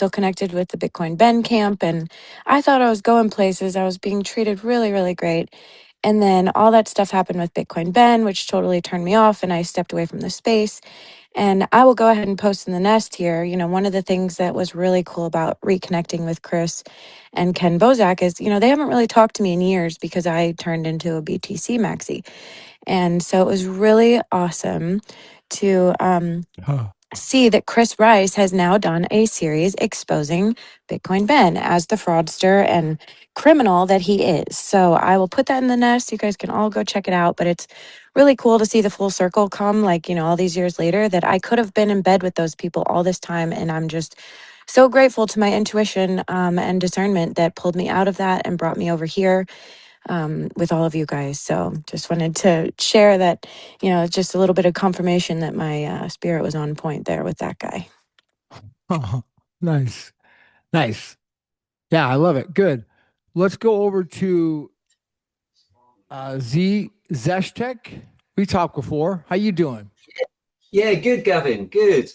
still connected with the Bitcoin Ben camp, and I thought I was going places. I was being treated really, really great. And then all that stuff happened with Bitcoin Ben, which totally turned me off, and I stepped away from the space. And I will go ahead and post in the nest here. One of the things that was really cool about reconnecting with Chris and Ken Bozak is, they haven't really talked to me in years because I turned into a BTC maxi. And so it was really awesome to see that Chris Rice has now done a series exposing Bitcoin Ben as the fraudster and criminal that he is. So I will put that in the nest. You guys can all go check it out. But it's really cool to see the full circle come, all these years later, that I could have been in bed with those people all this time. And I'm just so grateful to my intuition and discernment that pulled me out of that and brought me over here with all of you guys. So just wanted to share that, just a little bit of confirmation that my spirit was on point there with that guy. Oh, nice. Nice. Yeah, I love it. Good. Let's go over to Z Zeshtek. We talked before. How you doing? Yeah, good, Gavin. Good,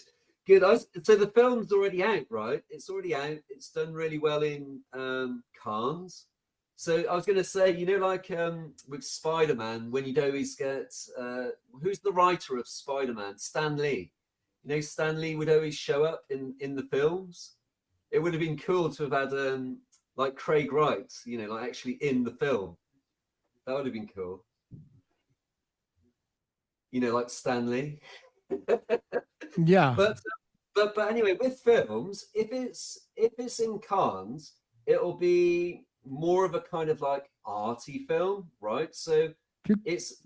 good. So the film's already out, right? It's already out. It's done really well in Cannes. So I was going to say, with Spider-Man, when you'd always get who's the writer of Spider-Man? Stan Lee. Stan Lee would always show up in the films. It would have been cool to have had like Craig Wright, like actually in the film. That would have been cool. Like Stan Lee. Yeah. But anyway, with films, if it's in Cannes, it'll be more of a kind of like arty film, right? So it's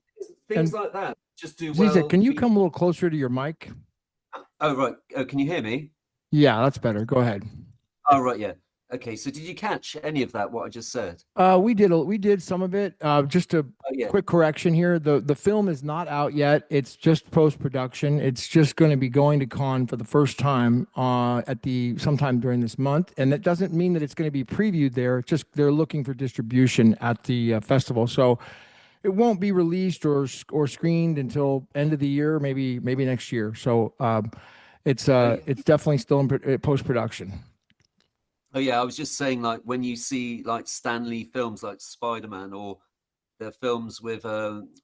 things like that just do well. Zizek, can you come a little closer to your mic? Oh, right. Oh, can you hear me? Yeah, that's better. Go ahead. Oh, right. Yeah. Okay. So did you catch any of that, what I just said? We did some of it. Just a quick correction here. The film is not out yet. It's just post-production. It's just going to be going to Cannes for the first time sometime during this month. And that doesn't mean that it's going to be previewed there. It's just they're looking for distribution at the festival. So it won't be released or screened until end of the year, maybe next year. So it's definitely still in post-production. Oh yeah, I was just saying, like when you see like Stan Lee films like Spider-Man or the films with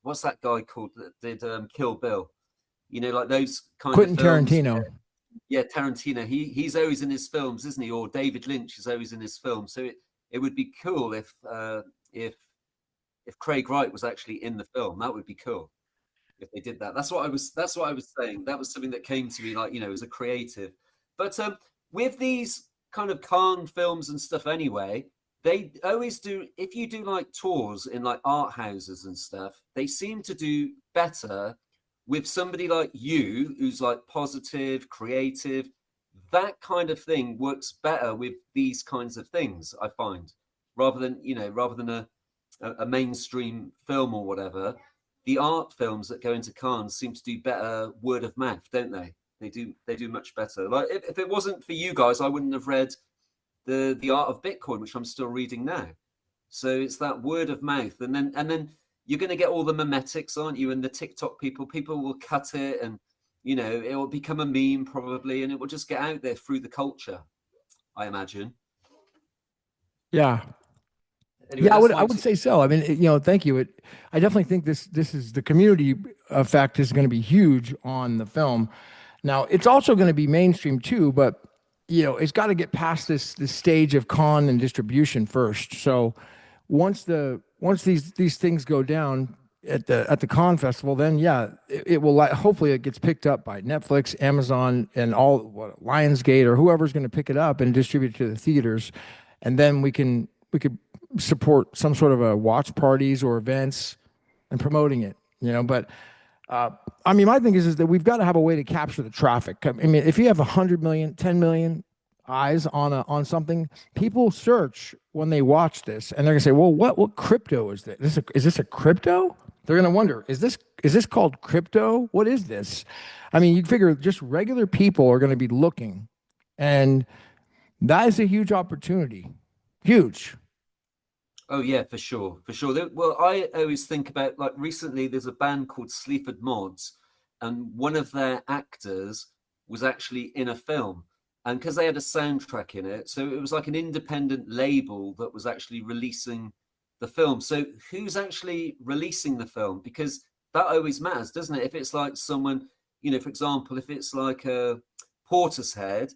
what's that guy called that did Kill Bill? Like those kind Quentin of films. Tarantino. Yeah, Tarantino. He's always in his films, isn't he? Or David Lynch is always in his films. So it would be cool if Craig Wright was actually in the film. That would be cool if they did that. That's what I was saying. That was something that came to me, like, as a creative. But with these kind of Cannes films and stuff anyway, they always do, if you do like tours in like art houses and stuff, they seem to do better with somebody like you who's like positive, creative. That kind of thing works better with these kinds of things, I find, rather than a mainstream film or whatever. The art films that go into Cannes seem to do better word of mouth, don't they? They do much better. Like if it wasn't for you guys, I wouldn't have read the Art of Bitcoin, which I'm still reading now. So it's that word of mouth, and then you're going to get all the memetics, aren't you? And the TikTok people will cut it, and it will become a meme probably, and it will just get out there through the culture, I imagine. Yeah. Anyway, yeah, I would say so. I mean, thank you. I definitely think this is the community effect is going to be huge on the film. Now, it's also going to be mainstream too, but it's got to get past this stage of con and distribution first. So once these things go down at the con festival, then it will hopefully it gets picked up by Netflix, Amazon, and Lionsgate or whoever's going to pick it up and distribute it to the theaters, and then we could support some sort of a watch parties or events and promoting it. But my thing is that we've got to have a way to capture the traffic. I mean, if you have 100 million, 10 million eyes on something, people search when they watch this, and they're gonna say, "Well, what crypto is this? Is this a crypto?" They're gonna wonder, "Is this called crypto? What is this?" I mean, you figure just regular people are gonna be looking, and that is a huge opportunity, huge. Oh yeah, for sure. Well, I always think about, like, recently there's a band called Sleaford Mods, and one of their actors was actually in a film, and because they had a soundtrack in it, so it was like an independent label that was actually releasing the film. So who's actually releasing the film? Because that always matters, doesn't it? If it's like someone, you know, for example, if it's like a Portishead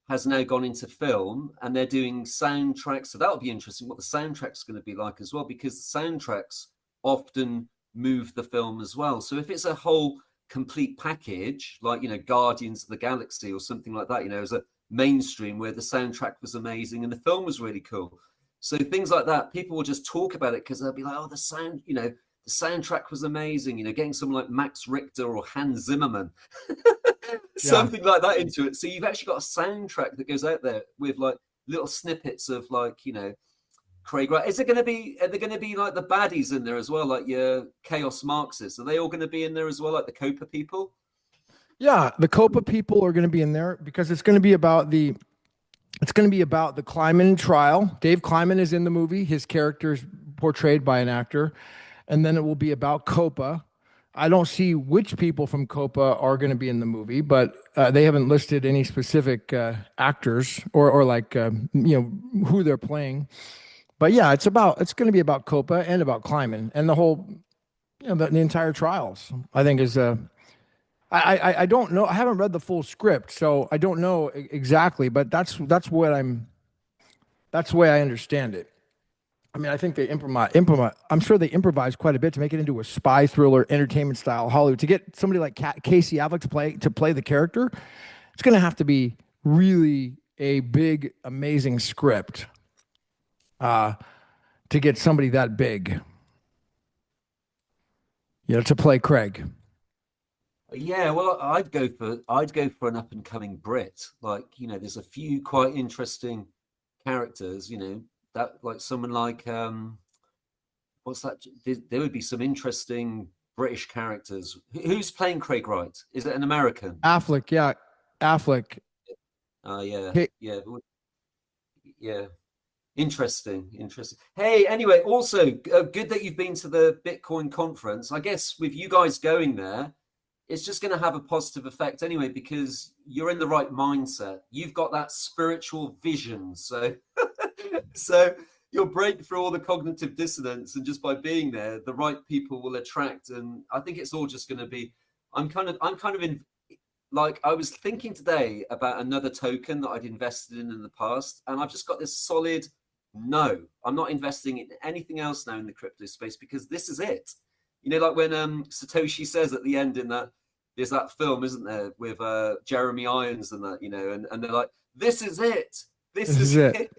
has now gone into film and they're doing soundtracks, so that'll be interesting what the soundtrack's going to be like as well, because the soundtracks often move the film as well. So if it's a whole complete package, like, you know, Guardians of the Galaxy or something like that, you know, as a mainstream where the soundtrack was amazing and the film was really cool. So things like that, people will just talk about it because they'll be like, oh, the sound, you know, the soundtrack was amazing, you know, getting someone like Max Richter or Hans Zimmerman, something like that into it. So you've actually got a soundtrack that goes out there with like little snippets of like, you know, Craig Wright. Is it going to be, are there going to be like the baddies in there as well, like your chaos Marxists? Are they all going to be in there as well, like the COPA people? Yeah, the COPA people are going to be in there because it's going to be about the Kleiman trial. Dave Kleiman is in the movie. His character is portrayed by an actor. And then it will be about COPA. I don't see which people from COPA are going to be in the movie, but they haven't listed any specific actors or like, you know, who they're playing. But yeah, it's going to be about COPA and about Kleiman and the whole, you know, the entire trials. I think is I don't know. I haven't read the full script, so I don't know exactly. But that's the way I understand it. I mean, I think they improvise. I'm sure they improvise quite a bit to make it into a spy thriller, entertainment style Hollywood. To get somebody like Casey Affleck to play the character, it's going to have to be really a big, amazing script to get somebody that big, you know, to play Craig. Yeah, well, I'd go for an up and coming Brit. Like, you know, there's a few quite interesting characters, you know, that like someone like what's that? There would be some interesting British characters. Who's playing Craig Wright? Is it an American? Affleck, yeah, Affleck. Yeah, Hey, yeah, yeah. Interesting. Hey, anyway, also good that you've been to the Bitcoin conference. I guess with you guys going there, it's just going to have a positive effect anyway, because you're in the right mindset. You've got that spiritual vision. So, so you'll break through all the cognitive dissonance, and just by being there, the right people will attract. And I think it's all just going to be. I'm kind of in. Like, I was thinking today about another token that I'd invested in the past, and I've just got this solid no. I'm not investing in anything else now in the crypto space because this is it. You know, like when Satoshi says at the end in that, there's that film, isn't there, with Jeremy Irons and that, you know, and they're like, this is it. This is it.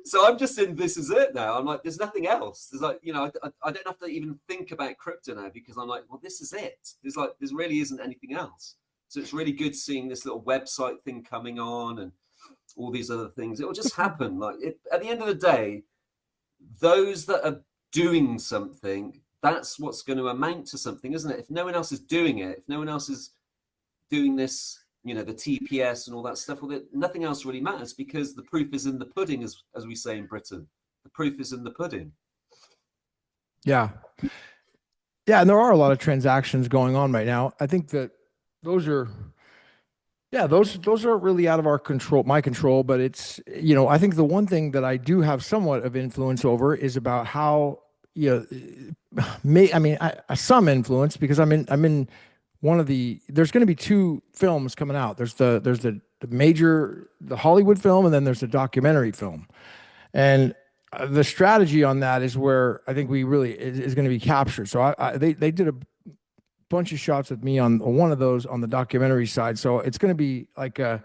So I'm just in this is it now. I'm like, there's nothing else. There's like, you know, I don't have to even think about crypto now because I'm like, well, this is it. There really isn't anything else. So it's really good seeing this little website thing coming on and all these other things. It will just happen. Like at the end of the day, those that are doing something, that's what's going to amount to something, isn't it? If no one else is doing it, if no one else is doing this, you know, the TPS and all that stuff, well, nothing else really matters because the proof is in the pudding, as we say in Britain. The proof is in the pudding. Yeah. Yeah, and there are a lot of transactions going on right now. I think that those are really out of my control, but it's, you know, I think the one thing that I do have somewhat of influence over is about how, you know, some influence because I'm in one of there's going to be two films coming out. There's the major, the Hollywood film, and then there's the documentary film. And the strategy on that is where I think we really is going to be captured. So they did a bunch of shots with me on one of those on the documentary side. So it's going to be like the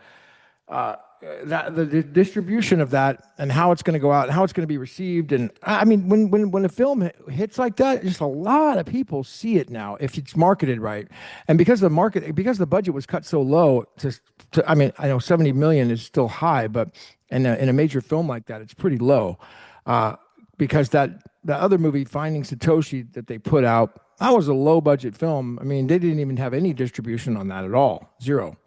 distribution of that and how it's going to go out and how it's going to be received. And I mean, when a film hits like that, just a lot of people see it now if it's marketed right. And because the budget was cut so low I mean, I know 70 million is still high, but in a major film like that, it's pretty low. Because the other movie, Finding Satoshi, that they put out, that was a low budget film. I mean, they didn't even have any distribution on that at all, zero.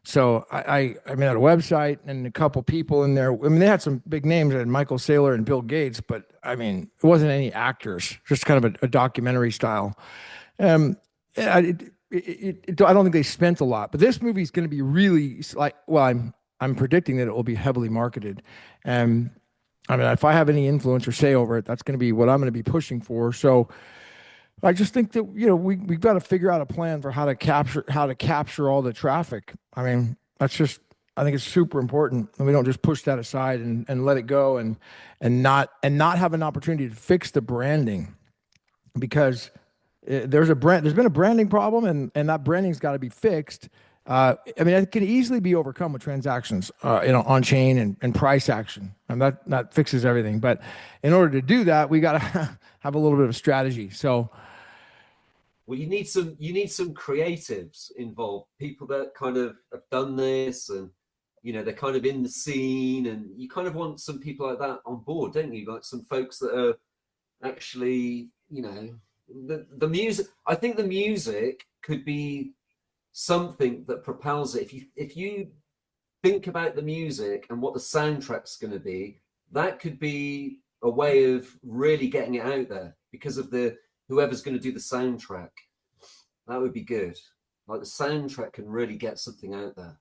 So I mean, had a website and a couple people in there. I mean, they had some big names, and Michael Saylor and Bill Gates, but I mean, it wasn't any actors, just kind of a documentary style. I don't think they spent a lot, but this movie is going to be really like, well, I'm predicting that it will be heavily marketed. And I mean, if I have any influence or say over it, that's going to be what I'm going to be pushing for. So I just think that, we've got to figure out a plan for how to capture all the traffic. I mean, I think it's super important, and we don't just push that aside and let it go, and not have an opportunity to fix the branding, because there's been a branding problem, and that branding's got to be fixed. I mean, it can easily be overcome with transactions, on chain and price action, and that fixes everything. But in order to do that, we got to have a little bit of strategy. So Well, you need some creatives involved, people that kind of have done this, and they're kind of in the scene, and you kind of want some people like that on board, don't you? Like some folks that are actually, the music. I think the music could be something that propels it. If you think about the music and what the soundtrack's going to be, that could be a way of really getting it out there, because of the whoever's going to do the soundtrack. That would be good. Like the soundtrack can really get something out there,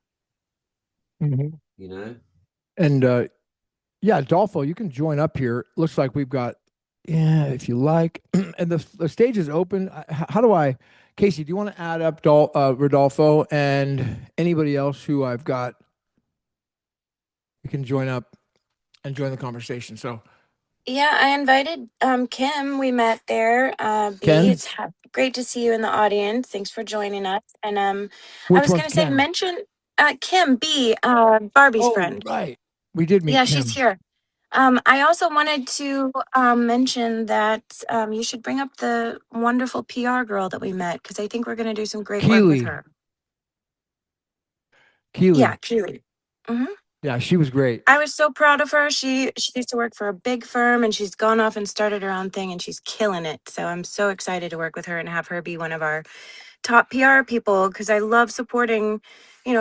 Mhm. you know? and yeah, Dolfo, you can join up here. Looks like we've got, yeah, if you like, and the stage is open. How do I, Casey? Do you want to add up Rodolfo and anybody else who I've got? You can join up and join the conversation. So Yeah, I invited Kim. We met there. B, Ken, it's great to see you in the audience. Thanks for joining us. And I which was one's gonna say, Ken? mention Kim B, Barbie's Oh, friend. right. We did meet Yeah, she's Kim. here. I also wanted to mention that you should bring up the wonderful PR girl that we met, because I think we're gonna do some great work with Keely. her. Yeah, Keely. Keely. hmm Yeah, she was great. I was so proud of her. She used to work for a big firm, and she's gone off and started her own thing, and she's killing it. So I'm so excited to work with her and have her be one of our top PR people, because I love supporting,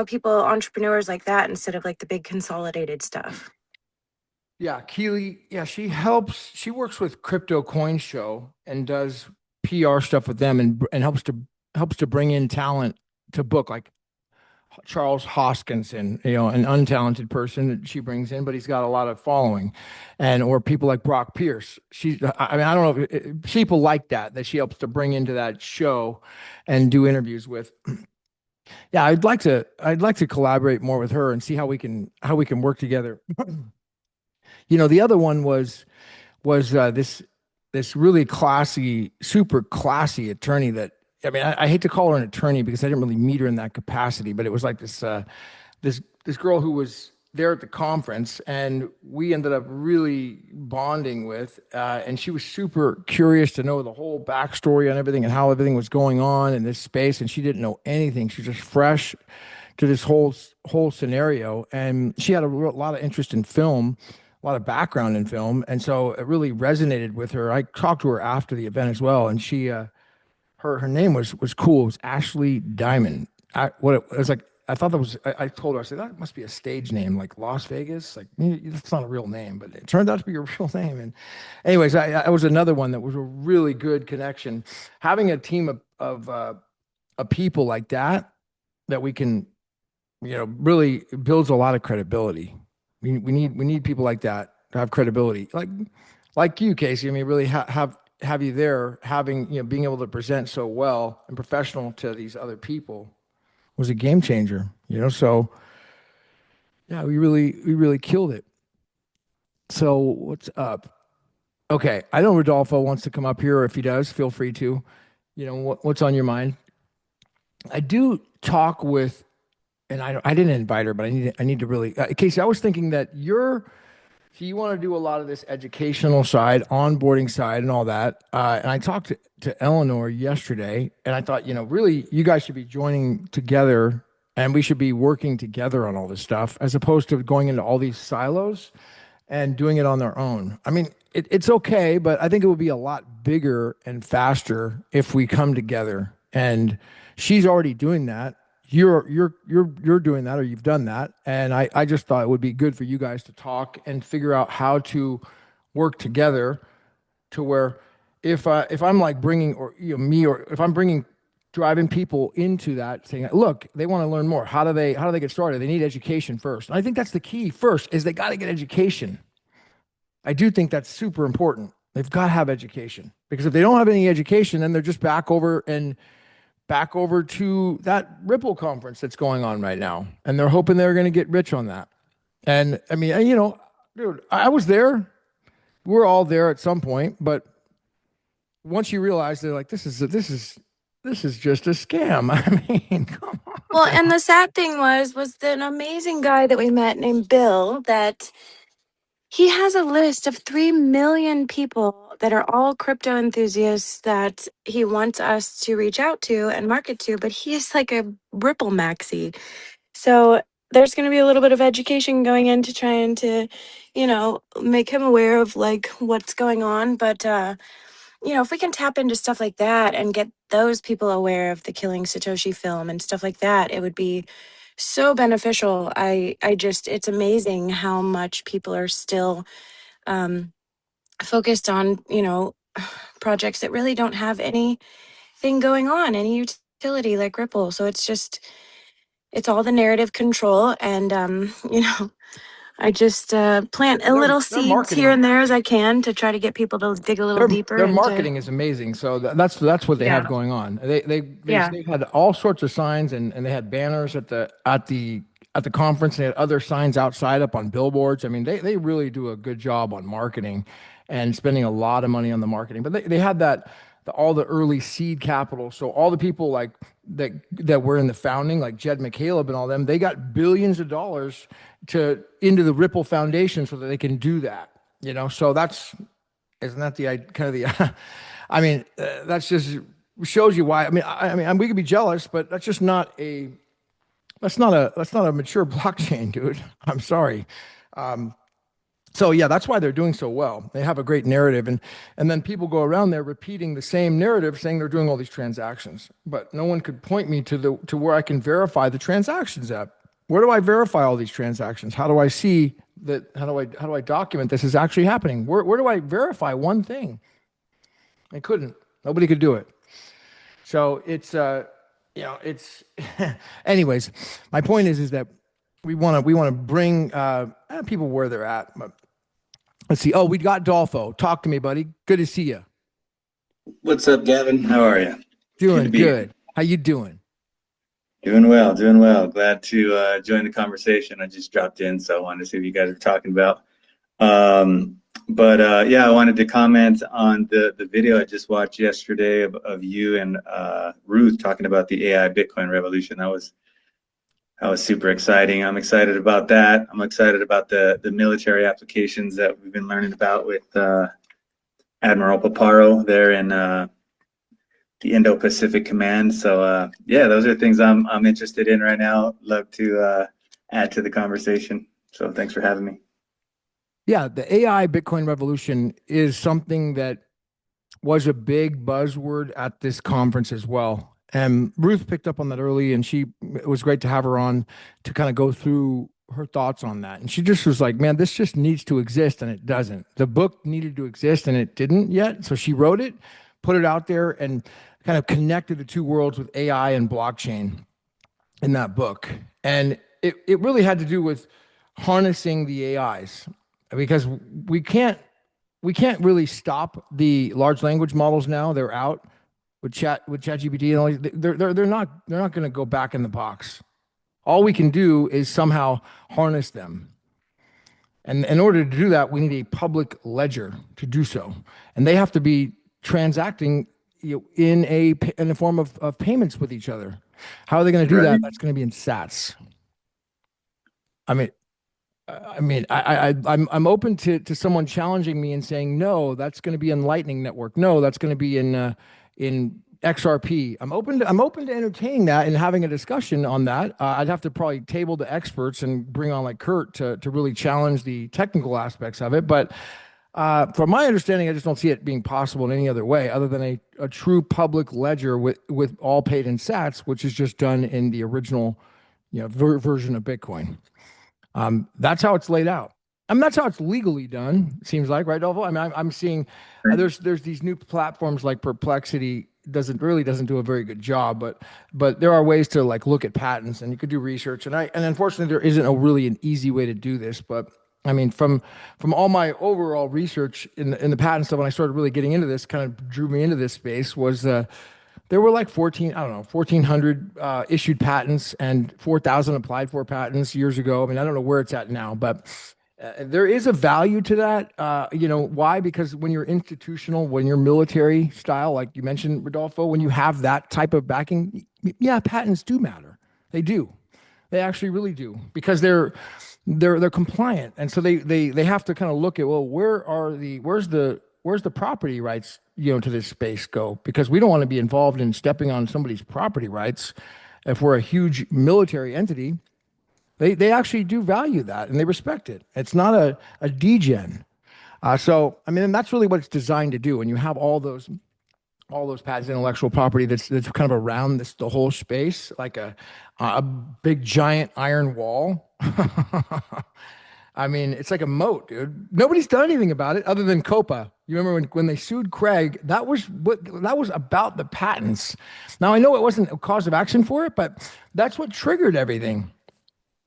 people, entrepreneurs like that, instead of like the big consolidated stuff. Yeah, Keely. Yeah, she works with Crypto Coin Show and does PR stuff with them, and helps to bring in talent to book, like Charles Hoskinson, an untalented person that she brings in, but he's got a lot of following, or people like Brock Pierce. I mean, I don't know, people like that she helps to bring into that show and do interviews with. Yeah, I'd like to collaborate more with her and see how we can work together. The other one was this really classy, super classy attorney that, I mean, I hate to call her an attorney because I didn't really meet her in that capacity, but it was like this girl who was there at the conference, and we ended up really bonding with, and she was super curious to know the whole backstory on everything and how everything was going on in this space, and she didn't know anything. She was just fresh to this whole scenario, and she had a lot of interest in film, a lot of background in film, and so it really resonated with her. I talked to her after the event as well, and her name was cool. It was Ashley Diamond. It was like, I thought that was. I told her, I said, that must be a stage name, like Las Vegas. Like, that's not a real name, but it turned out to be a real name. And anyways, I was another one that was a really good connection. Having a team of people like that we can, really builds a lot of credibility. We need people like that to have credibility, like you, Casey. I mean, really have you there, having, being able to present so well and professional to these other people was a game changer. So yeah, we really killed it. So what's up? Okay, I know Rodolfo wants to come up here. If he does, feel free to. What's on your mind? I do talk with, and I didn't invite her, but I need to really, Casey. I was thinking that so you want to do a lot of this educational side, onboarding side, and all that. And I talked to Eleanor yesterday, and I thought, really, you guys should be joining together, and we should be working together on all this stuff, as opposed to going into all these silos and doing it on their own. I mean, it's okay, but I think it would be a lot bigger and faster if we come together. And she's already doing that. You're doing that, or you've done that. And I just thought it would be good for you guys to talk and figure out how to work together, to where if I'm like bringing, or me, or if I'm bringing driving people into that, saying, look, they want to learn more. How do they get started? They need education first. And I think that's the key. First is they got to get education. I do think that's super important. They've got to have education, because if they don't have any education, then they're just back over to that Ripple conference that's going on right now, and they're hoping they're going to get rich on that. And I mean, you know, dude, I was there. We're all there at some point, but once you realize, they're like, this is just a scam. I mean, come on. Well, and the sad thing was an amazing guy that we met named Bill, that he has a list of 3 million people that are all crypto enthusiasts that he wants us to reach out to and market to, but he is like a Ripple maxi. So there's going to be a little bit of education going into trying to, you know, make him aware of like what's going on. But, you know, if we can tap into stuff like that and get those people aware of the Killing Satoshi film and stuff like that, it would be so beneficial. I just, it's amazing how much people are still focused on, you know, projects that really don't have anything going on, any utility like Ripple. So it's just, it's all the narrative control. And, you know, I just plant a little Their seeds here and there as I can to try to get people to dig a little deeper. Their marketing is amazing. So that's what they have going on. They had all sorts of signs, and they had banners at the conference. They had other signs outside up on billboards. I mean, they really do a good job on marketing and spending a lot of money on the marketing. But they had all the early seed capital. So all the people like that were in the founding, like Jed McCaleb and all them, they got billions of dollars into the Ripple Foundation so that they can do that. You know, so isn't that the kind of the? I mean, that's just shows you why. I mean, we could be jealous, but that's just not a. That's not a mature blockchain, dude. I'm sorry. So yeah, that's why they're doing so well. They have a great narrative, and then people go around there repeating the same narrative, saying they're doing all these transactions. But no one could point me to where I can verify the transactions at. Where do I verify all these transactions? How do I see that? How do I document this is actually happening? Where do I verify one thing? I couldn't. Nobody could do it. So it's you know, it's anyways, my point is that we want to bring people where they're at. Let's see. Oh, we got Dolfo. Talk to me, buddy. Good to see you. What's up, Gavin? How are you? Doing good. How you doing? Doing well, doing well. Glad to join the conversation. I just dropped in, so I wanted to see what you guys are talking about. Yeah, I wanted to comment on the video I just watched yesterday of you and Ruth talking about the AI Bitcoin revolution. That was super exciting. I'm excited about that. I'm excited about the military applications that we've been learning about with Admiral Paparo there in the Indo-Pacific Command. So yeah, those are things I'm interested in right now. Love to add to the conversation. So thanks for having me. Yeah, the AI Bitcoin revolution is something that was a big buzzword at this conference as well. And Ruth picked up on that early, and it was great to have her on to kind of go through her thoughts on that. And she just was like, man, this just needs to exist, and it doesn't. The book needed to exist, and it didn't yet. So she wrote it, put it out there, and kind of connected the two worlds with AI and blockchain in that book. And it really had to do with harnessing the AIs, because we can't really stop the large language models now. They're out with ChatGPT and all these. They're not going to go back in the box. All we can do is somehow harness them. And in order to do that, we need a public ledger to do so. And they have to be transacting in a form of payments with each other. How are they going to do that? That's going to be in sats. I'm open to someone challenging me and saying, no, that's going to be in Lightning Network. No, that's going to be in XRP. I'm open to entertaining that and having a discussion on that. I'd have to probably table the experts and bring on like Kurt to really challenge the technical aspects of it. But from my understanding, I just don't see it being possible in any other way other than a true public ledger with all paid in sats, which is just done in the original version of Bitcoin. That's how it's laid out. I mean, that's how it's legally done. It seems like, right, Dolfo? I mean, I'm seeing there's these new platforms like Perplexity doesn't do a very good job, but there are ways to like look at patents, and you could do research. And unfortunately there isn't an easy way to do this. But I mean, from all my overall research in the patent stuff, when I started really getting into this, kind of drew me into this space was there were like 1,400 issued patents and 4,000 applied for patents years ago. I mean, I don't know where it's at now, but there is a value to that. Why? Because when you're institutional, when you're military style, like you mentioned, Rodolfo, when you have that type of backing, yeah, patents do matter. They do. They actually really do, because they're compliant, and so they have to kind of look at, well, where's the property rights, to this space go, because we don't want to be involved in stepping on somebody's property rights. If we're a huge military entity, they actually do value that and they respect it. It's not a degen. So I mean, and that's really what it's designed to do. When you have all those patents, intellectual property that's kind of around the whole space, like a big giant iron wall. I mean, it's like a moat, dude. Nobody's done anything about it other than COPA. You remember when they sued Craig? That was about the patents. Now I know it wasn't a cause of action for it, but that's what triggered everything.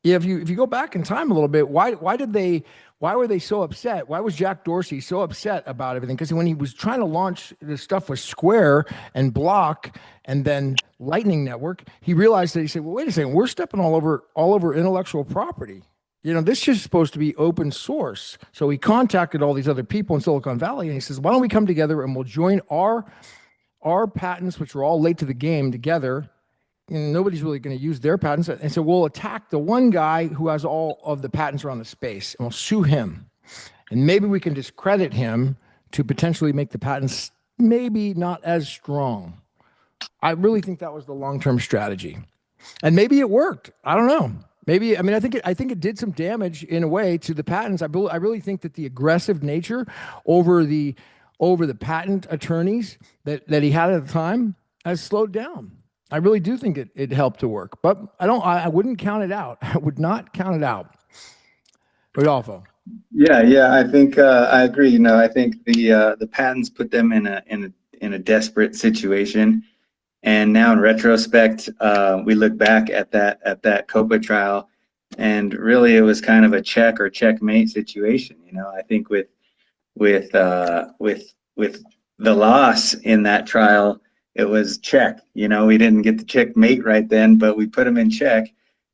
Yeah, if you go back in time a little bit, why were they so upset? Why was Jack Dorsey so upset about everything? Because when he was trying to launch this stuff with Square and Block and then Lightning Network, he realized that he said, well, wait a second, we're stepping all over intellectual property. This is supposed to be open source. So he contacted all these other people in Silicon Valley, and he says, why don't we come together and we'll join our patents, which are all late to the game, together. And nobody's really going to use their patents. And so we'll attack the one guy who has all of the patents around the space, and we'll sue him. And maybe we can discredit him to potentially make the patents maybe not as strong. I really think that was the long-term strategy. And maybe it worked. I don't know. Maybe, I mean, I think it did some damage in a way to the patents. I really think that the aggressive nature over the patent attorneys that he had at the time has slowed down. I really do think it helped to work, but I wouldn't count it out. I would not count it out. Rodolfo. Yeah, I think I agree. I think the patents put them in a desperate situation, and now in retrospect, we look back at that COPA trial, and really it was kind of a check or checkmate situation. I think with the loss in that trial, it was check. We didn't get the checkmate right then, but we put them in check,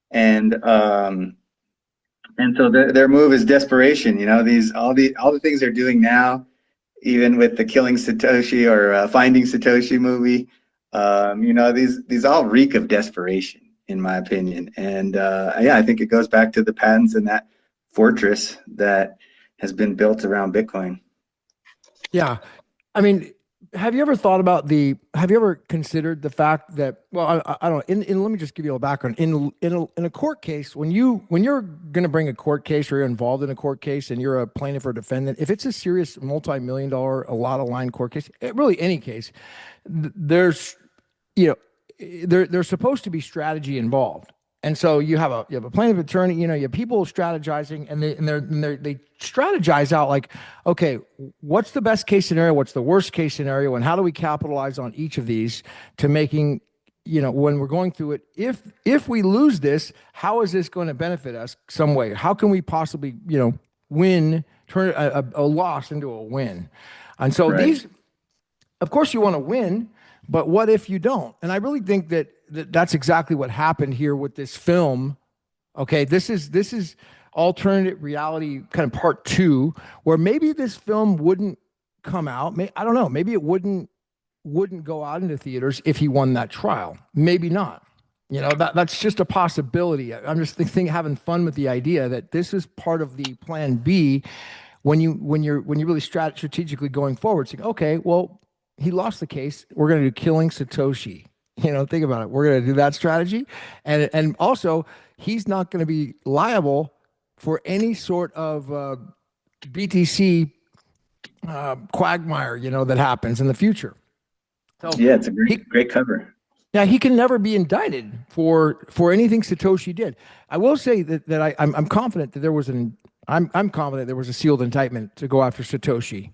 and so their move is desperation. All the things they're doing now, even with the Killing Satoshi or Finding Satoshi movie, these all reek of desperation, in my opinion. And I think it goes back to the patents and that fortress that has been built around Bitcoin. Yeah, I mean, have you ever considered the fact that, well, I don't know, let me just give you a background. In a court case, when you're going to bring a court case, or you're involved in a court case and you're a plaintiff or defendant, if it's a serious multi-million-dollar, a lot of line court case, really any case, there's supposed to be strategy involved. And so you have a plaintiff attorney, you have people strategizing, and they strategize out like, okay, what's the best case scenario? What's the worst case scenario? And how do we capitalize on each of these to making, when we're going through it, if we lose this, how is this going to benefit us some way? How can we possibly, win, turn a loss into a win? And so These, of course you want to win, but what if you don't? And I really think that's exactly what happened here with this film. Okay, this is alternate reality kind of part 2, where maybe this film wouldn't come out. I don't know. Maybe it wouldn't go out into theaters if he won that trial. Maybe not. That's just a possibility. I'm just having fun with the idea that this is part of the plan B when you're really strategically going forward. Saying, okay, well, he lost the case. We're going to do Killing Satoshi. Think about it. We're going to do that strategy. And also, he's not going to be liable for any sort of BTC quagmire, that happens in the future. So yeah, it's a great cover. Yeah, he can never be indicted for anything Satoshi did. I will say that I'm confident that there was I'm confident there was a sealed indictment to go after Satoshi.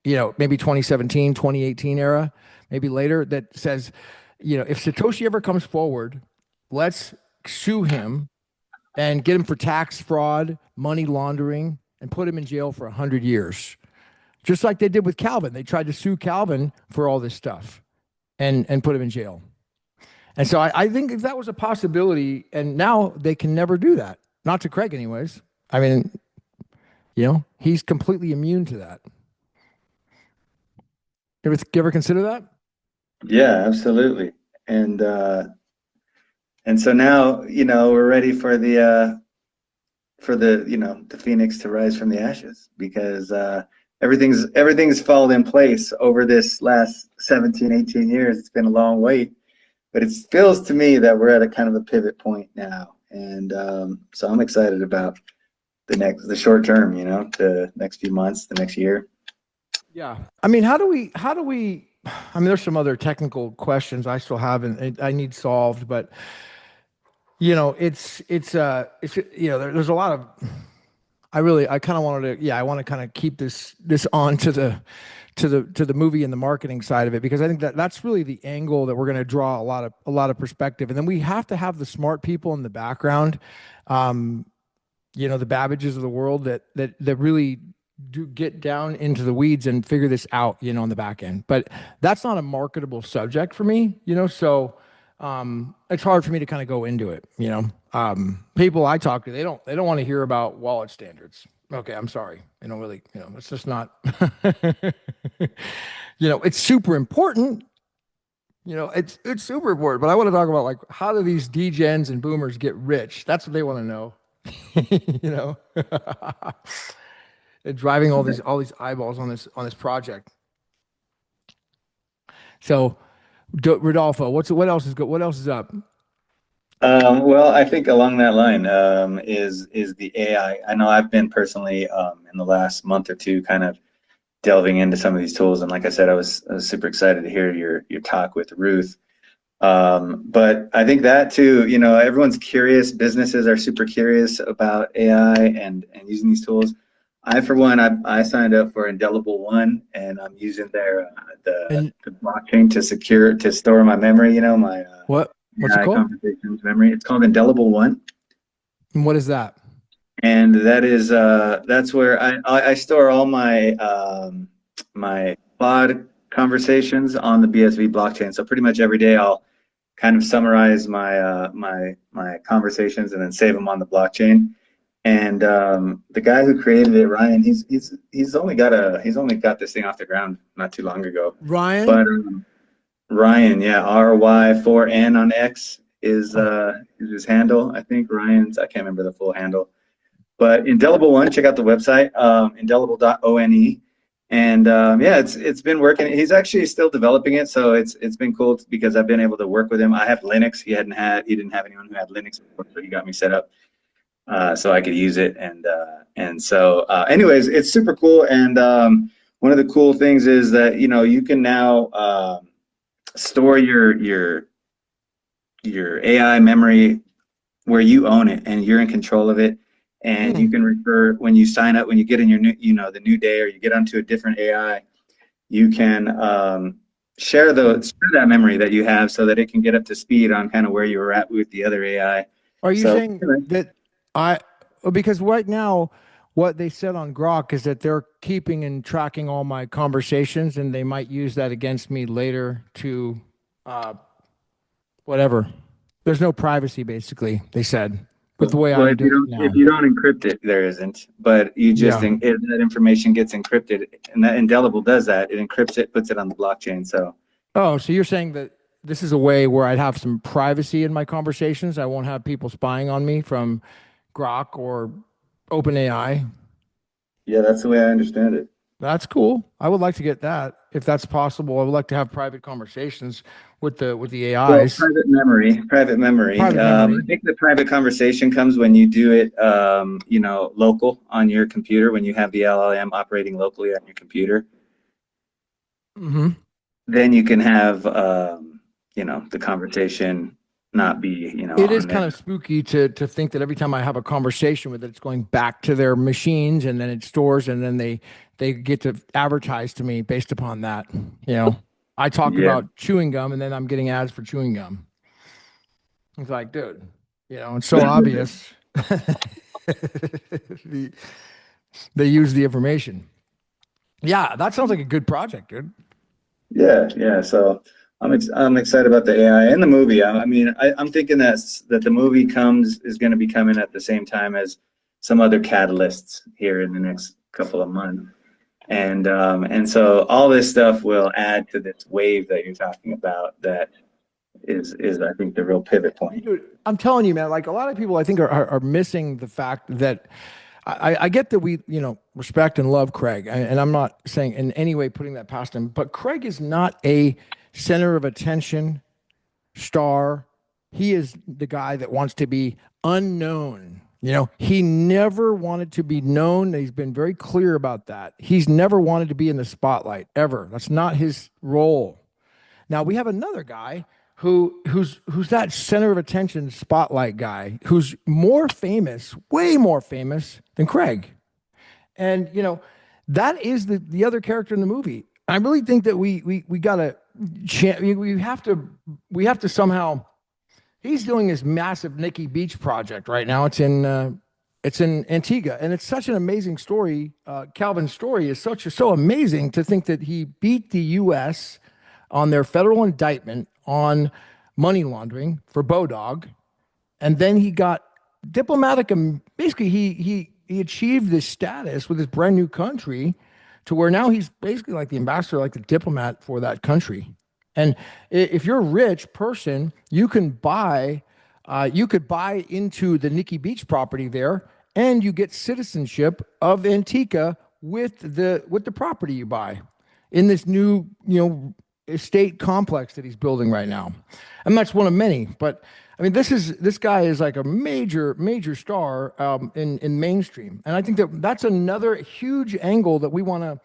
Maybe 2017, 2018 era, maybe later, that says, if Satoshi ever comes forward, let's sue him and get him for tax fraud, money laundering, and put him in jail for 100 years. Just like they did with Calvin. They tried to sue Calvin for all this stuff and put him in jail. And so I think if that was a possibility, and now they can never do that. Not to Craig, anyways. I mean, he's completely immune to that. You ever consider that? Yeah, absolutely. And so now, we're ready for the the phoenix to rise from the ashes, because everything's fallen in place over this last 17, 18 years. It's been a long wait, but it feels to me that we're at a kind of a pivot point now. And so I'm excited about the short term, the next few months, the next year. Yeah. I mean, how do we, there's some other technical questions I still have and I need solved, but there's a lot of, I kind of wanted to, I want to kind of keep this on to the movie and the marketing side of it, because I think that's really the angle that we're going to draw a lot of perspective. And then we have to have the smart people in the background, the Babbages of the world that really do get down into the weeds and figure this out, on the back end. But that's not a marketable subject for me, so it's hard for me to kind of go into it, people I talk to, they don't want to hear about wallet standards. Okay, I'm sorry. They don't really, it's just not, it's super important. It's super important, but I want to talk about, like, how do these degens and boomers get rich? That's what they want to know. And driving all these eyeballs on this project. So, Rodolfo, what else is good? What else is up? Well, I think along that line is the AI. I know I've been personally in the last month or two kind of delving into some of these tools, and like I said, I was super excited to hear your talk with Ruth. But I think that too, everyone's curious. Businesses are super curious about AI and using these tools. For one, I signed up for Indelible One, and I'm using their the blockchain to store my memory. My what's it called? Conversations memory. It's called Indelible One. And what is that? And that is that's where I store all my my pod conversations on the BSV blockchain. So pretty much every day I'll kind of summarize my my conversations and then save them on the blockchain. And the guy who created it, Ryan, he's only got this thing off the ground not too long ago. Ryan? But Ryan, yeah, RY4N on X is his handle. I think Ryan's, I can't remember the full handle. But Indelible One, check out the website, indelible.one. And it's been working. He's actually still developing it, so it's been cool because I've been able to work with him. I have Linux. He didn't have anyone who had Linux before, so he got me set up so I could use it. And so anyways, it's super cool. And one of the cool things is that you can now store your AI memory where you own it and you're in control of it. And you can refer when you sign up, when you get in your new, the new day, or you get onto a different AI, you can share that memory that you have so that it can get up to speed on kind of where you were at with the other AI. Are you saying that because right now what they said on Grok is that they're keeping and tracking all my conversations, and they might use that against me later to whatever. There's no privacy, basically, they said. With the way I'm doing it now. If you don't encrypt it, there isn't. But you just think if that information gets encrypted, and that Indelible does that, it encrypts it, puts it on the blockchain. So you're saying that this is a way where I'd have some privacy in my conversations. I won't have people spying on me from Grok or OpenAI. Yeah, that's the way I understand it. That's cool. I would like to get that if that's possible. I would like to have private conversations with the AIs. Well, private memory. I think the private conversation comes when you do it, local on your computer, when you have the LLM operating locally on your computer. Mm-hmm. Then you can have, the conversation not be, you know, It is on kind there. of spooky to think that every time I have a conversation with it, it's going back to their machines and then it stores and then they get to advertise to me based upon that. You know, I talk Yeah. about chewing gum and then I'm getting ads for chewing gum. It's like, dude, you know, it's so obvious. The- they use the information. Yeah, that sounds like a good project, dude. Yeah, yeah. So I'm excited about the AI and the movie. I mean, I'm thinking that the movie is going to be coming at the same time as some other catalysts here in the next couple of months, and so all this stuff will add to this wave that you're talking about. That is I think the real pivot point. Dude, I'm telling you, man, like a lot of people I think are missing the fact that I get that we, you know, respect and love Craig, and I'm not saying in any way putting that past him, but Craig is not a center of attention star. He is the guy that wants to be unknown. You know, he never wanted to be known. He's been very clear about that. He's never wanted to be in the spotlight ever. That's not his role. Now we have another guy who's that center of attention spotlight guy who's more famous, way more famous than Craig. And you know, that is the other character in the movie. I really think that we gotta we have to somehow. He's doing this massive Nikki Beach project right now. It's in Antigua, and it's such an amazing story. Calvin's story is so amazing to think that he beat the U.S. on their federal indictment on money laundering for Bodog, and then he got diplomatic and basically he achieved this status with his brand new country to where now he's basically like the ambassador, like the diplomat for that country. And if you're a rich person, you could buy into the Nikki Beach property there, and you get citizenship of Antigua with the property you buy in this new, you know, estate complex that he's building right now. And that's one of many. But I mean, this guy is like a major star in mainstream, and I think that's another huge angle that we want to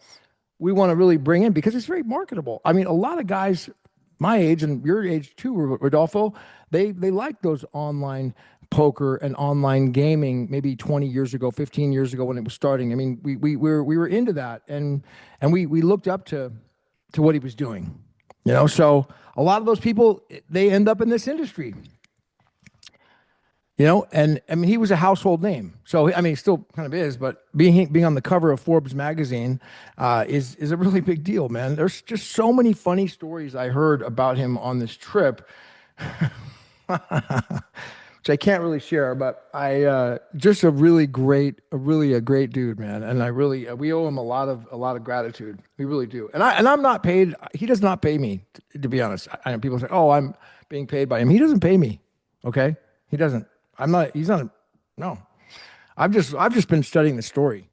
really bring in because it's very marketable. I mean, a lot of guys my age and your age too, Rodolfo, they like those online poker and online gaming maybe 20 years ago, 15 years ago when it was starting. I mean, we were into that, and we looked up to what he was doing. You know, so a lot of those people, they end up in this industry. You know, and I mean, he was a household name. So I mean, he still kind of is, but being on the cover of Forbes magazine is a really big deal, man. There's just so many funny stories I heard about him on this trip, which I can't really share. But I just a really a great dude, man. And I really we owe him a lot of gratitude. We really do. And I'm not paid. He does not pay me, to be honest. I know people say, "Oh, I'm being paid by him." He doesn't pay me. Okay, he doesn't. I'm not. He's not. No, I've just been studying the story,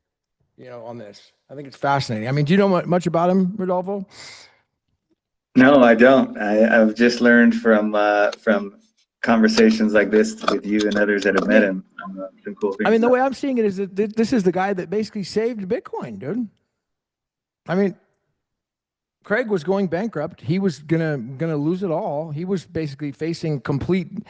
you know, on this. I think it's fascinating. I mean, do you know much about him, Rodolfo? No, I don't. I've just learned from conversations like this with you and others that have met him. Some cool things. I mean, the way I'm seeing it is that this is the guy that basically saved Bitcoin, dude. I mean, Craig was going bankrupt. He was gonna lose it all. He was basically facing complete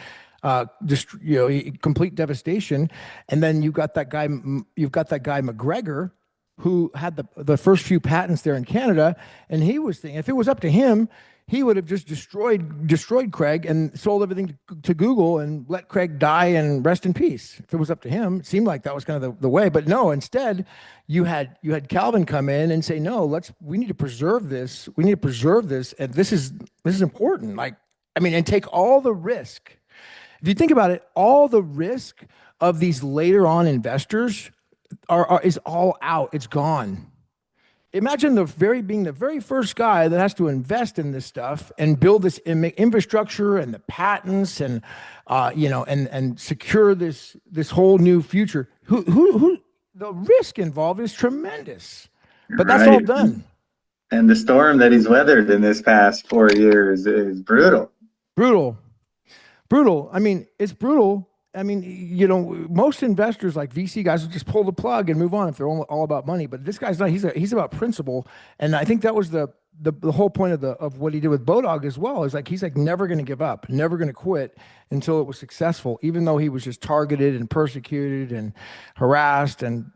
complete devastation. And then you've got that guy McGregor, who had the first few patents there in Canada, and he was thinking if it was up to him, he would have just destroyed Craig and sold everything to Google and let Craig die and rest in peace. If it was up to him, it seemed like that was kind of the way. But no, instead, you had Calvin come in and say, no, we need to preserve this. We need to preserve this, and this is important. Like, I mean, and take all the risk. If you think about it, all the risk of these later on investors is all out. It's gone. Imagine being the very first guy that has to invest in this stuff and build this infrastructure and the patents and and secure this whole new future. Who the risk involved is tremendous, but that's all done. And the storm that he's weathered in this past 4 years is brutal. Brutal. I mean, it's brutal. I mean, you know, most investors like VC guys will just pull the plug and move on if they're all about money. But this guy's not. He's about principle, and I think that was the the whole point of what he did with Bodog as well is like he's like never going to give up, never going to quit until it was successful, even though he was just targeted and persecuted and harassed and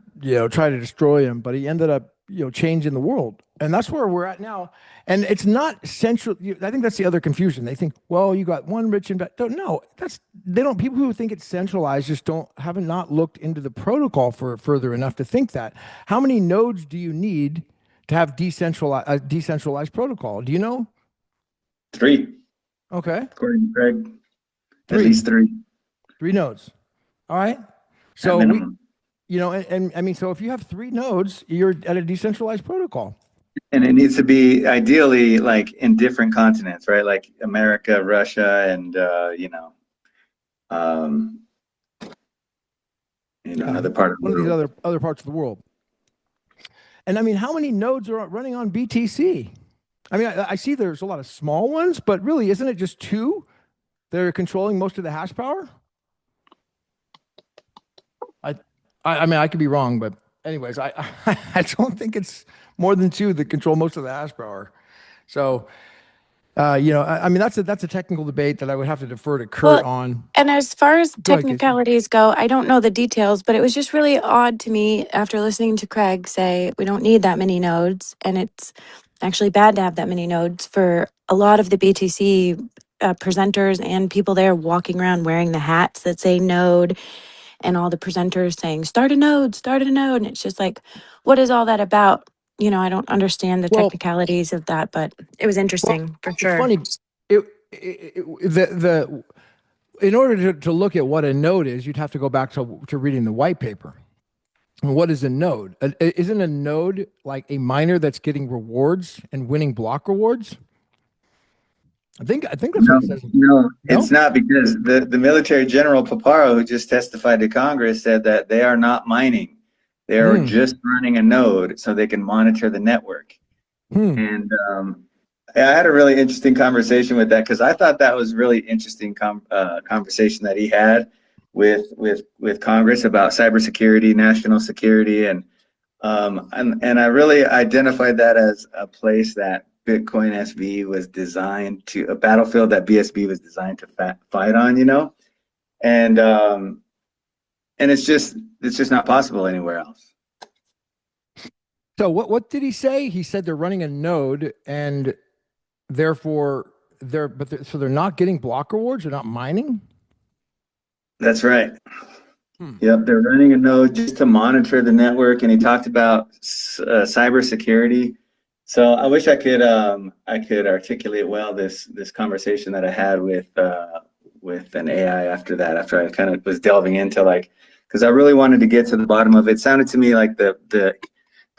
tried to destroy him. But he ended up changing the world, and that's where we're at now. And it's not central. I think that's the other confusion. They think, well, you got one rich and no, they don't. People who think it's centralized just haven't not looked into the protocol further enough to think that. How many nodes do you need to have a decentralized protocol? Do you know? 3. Okay. According to Craig, at least 3. 3 nodes. All right. So minimum. and I mean, so if you have 3 nodes, you're at a decentralized protocol. And it needs to be ideally like in different continents, right? Like America, Russia, and another part of the world. One of these other parts of the world. And I mean, how many nodes are running on BTC? I mean, I see there's a lot of small ones, but really, isn't it just 2 that are controlling most of the hash power? I mean, I could be wrong, but anyways, I don't think it's more than 2 that control most of the hash power. So, I mean, that's a technical debate that I would have to defer to Kurt on. And as far as Go ahead, Casey. technicalities go, I don't know the details, but it was just really odd to me after listening to Craig say we don't need that many nodes, and it's actually bad to have that many nodes for a lot of the BTC presenters and people there walking around wearing the hats that say node, and all the presenters saying start a node, and it's just like, what is all that about? I don't understand the technicalities of that, but it was interesting for sure. It's funny. In order to look at what a node is, you'd have to go back to reading the white paper. And what is a node? Isn't a node like a miner that's getting rewards and winning block rewards? I think that's what it says. No, it's not, because the military general Paparo, who just testified to Congress, said that they are not mining. They are just running a node so they can monitor the network. And I had a really interesting conversation with that, because I thought that was really interesting conversation that he had with Congress about cybersecurity, national security, and I really identified that as a place that Bitcoin SV was designed a battlefield that BSB was designed to fight on, and it's just not possible anywhere else. So what did he say? He said they're running a node, and therefore they're not getting block rewards. They're not mining. That's right. Yep, they're running a node just to monitor the network, and he talked about cybersecurity. So I wish I could articulate well this conversation that I had with an AI after I kind of was delving into because I really wanted to get to the bottom of it. It sounded to me like the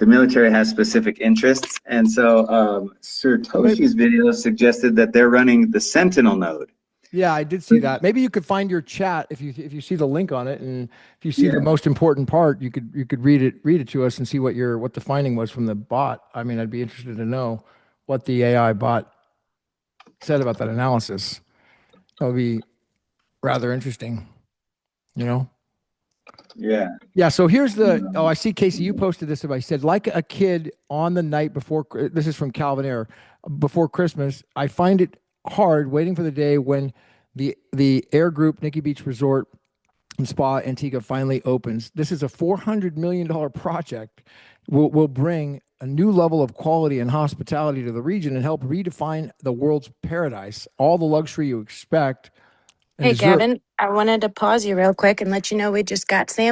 military has specific interests, and so Sir Toshi's video suggested that they're running the Sentinel node. Yeah, I did see that. Maybe you could find your chat if you see the link on it, and if you see the most important part, you could read it to us and see what the finding was from the bot. I mean, I'd be interested to know what the AI bot said about that analysis. That would be rather interesting, Yeah. Yeah. So here's I see, Casey, you posted this. I said, like a kid on the night before. This is from Calvin Ayre. Before Christmas, I find it hard waiting for the day when the Ayre Group Nikki Beach Resort and Spa Antigua finally opens. This is a $400 million project. Will bring a new level of quality and hospitality to the region and help redefine the world's paradise. All the luxury you expect. Hey, Gavin, I wanted to pause you real quick and let you know we just got Sam